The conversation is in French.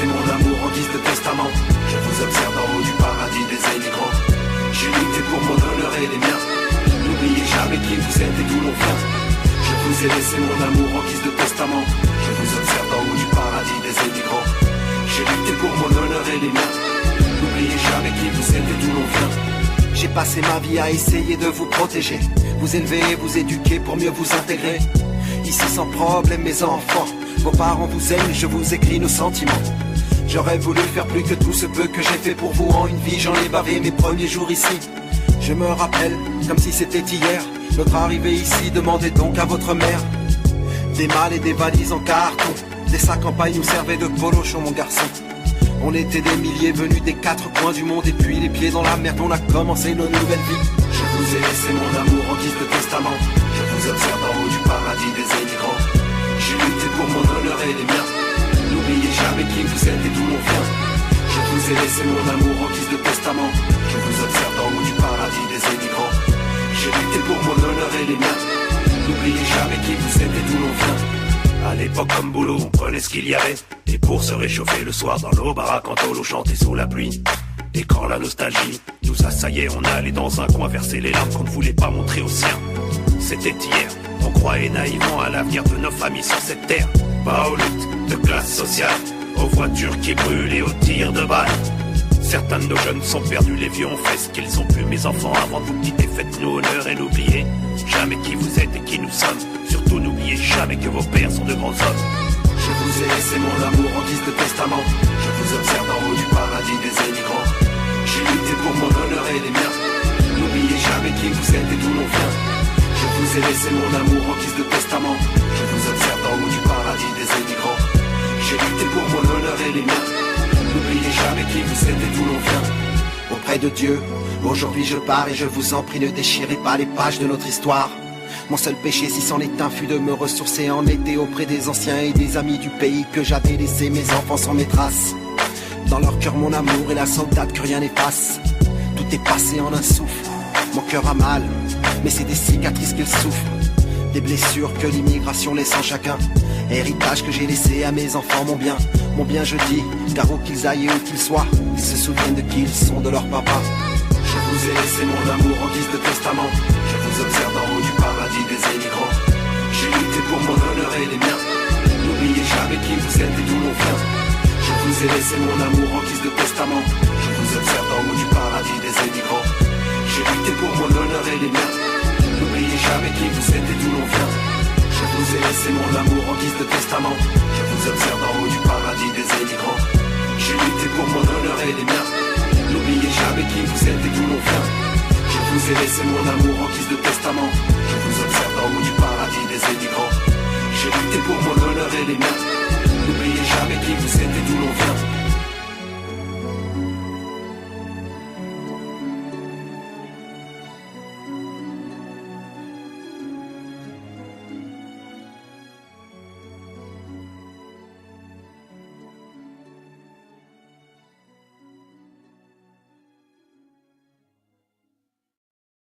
laissé mon amour en guise de testament. Je vous observe d'en haut du paradis des émigrants. J'ai lutté pour mon honneur et les miens. N'oubliez jamais qui vous êtes et d'où l'on vient. Je vous ai laissé mon amour en guise de testament. Je vous observe d'en haut du paradis des émigrants. J'ai lutté pour mon honneur et les miens. N'oubliez jamais qui vous êtes et d'où l'on vient. J'ai passé ma vie à essayer de vous protéger, vous élever, vous éduquer pour mieux vous intégrer. Ici sans problème mes enfants, vos parents vous aiment, je vous écris nos sentiments. J'aurais voulu faire plus que tout ce peu que j'ai fait pour vous en une vie. J'en ai bavé mes premiers jours ici. Je me rappelle, comme si c'était hier, notre arrivée ici, demandez donc à votre mère. Des malles et des valises en carton, des sacs en paille nous servaient de polochon mon garçon. On était des milliers venus des quatre coins du monde. Et puis les pieds dans la merde, on a commencé nos nouvelles vies. Je vous ai laissé mon amour en guise de testament. Je vous observe d'en haut du paradis des émigrants. J'ai lutté pour mon honneur et les miens. N'oubliez jamais qui vous êtes et d'où l'on vient. Je vous ai laissé mon amour en guise de testament. Je vous observe d'en haut du paradis des émigrants. J'ai lutté pour mon honneur et les miens. N'oubliez jamais qui vous êtes et d'où l'on vient. À l'époque comme boulot, on prenait ce qu'il y avait. Et pour se réchauffer le soir dans nos baraques en tôle, on chantait sous la pluie. Et quand la nostalgie nous assaillait, on allait dans un coin verser les larmes qu'on ne voulait pas montrer aux siens. C'était hier, on croyait naïvement à l'avenir de nos familles sur cette terre. Pas aux luttes de classe sociale, aux voitures qui brûlent et aux tirs de balles. Certains de nos jeunes sont perdus, les vieux ont fait ce qu'ils ont pu. Mes enfants, avant de vous quitter, faites-nous honneur et n'oubliez jamais qui vous êtes et qui nous sommes. Surtout n'oubliez jamais que vos pères sont de grands hommes. Je vous ai laissé mon amour en guise de testament. Je vous observe d'en haut du paradis des émigrants. J'ai lutté pour mon honneur et les miens. N'oubliez jamais qui vous êtes et d'où l'on vient. Je vous ai laissé mon amour en guise de testament. Je vous observe d'en haut du paradis des émigrants. J'ai lutté pour mon honneur et les miens. N'oubliez jamais qui vous êtes et d'où l'on vient. Auprès de Dieu, aujourd'hui je pars et je vous en prie, ne déchirez pas les pages de notre histoire. Mon seul péché, si c'en est un, fut de me ressourcer en été auprès des anciens et des amis du pays que j'avais laissé. Mes enfants sont mes traces. Dans leur cœur, mon amour et la saudade que rien n'efface. Tout est passé en un souffle. Mon cœur a mal, mais c'est des cicatrices qu'il souffre. Des blessures que l'immigration laisse en chacun. Héritage que j'ai laissé à mes enfants, mon bien je dis, car où qu'ils aillent et où qu'ils soient, ils se souviennent de qui ils sont, de leur papa. Je vous ai laissé mon amour en guise de testament. Je vous observe d'en haut du paradis des émigrants. J'ai lutté pour mon honneur et les miens. N'oubliez jamais qui vous êtes et d'où l'on vient. Je vous ai laissé mon amour en guise de testament. Je vous observe d'en haut du paradis des émigrants. J'ai lutté pour mon honneur et les miens. N'oubliez jamais qui vous êtes et d'où l'on vient. Je vous ai laissé mon amour en guise de testament. Je vous observe d'en haut du paradis des émigrants. J'ai lutté pour mon honneur et les miens. N'oubliez jamais qui vous êtes et d'où l'on vient. Je vous ai laissé mon amour en guise de testament. Je vous observe d'en haut du paradis des émigrants. J'ai lutté pour mon honneur et les miens. N'oubliez jamais qui vous êtes et d'où l'on vient.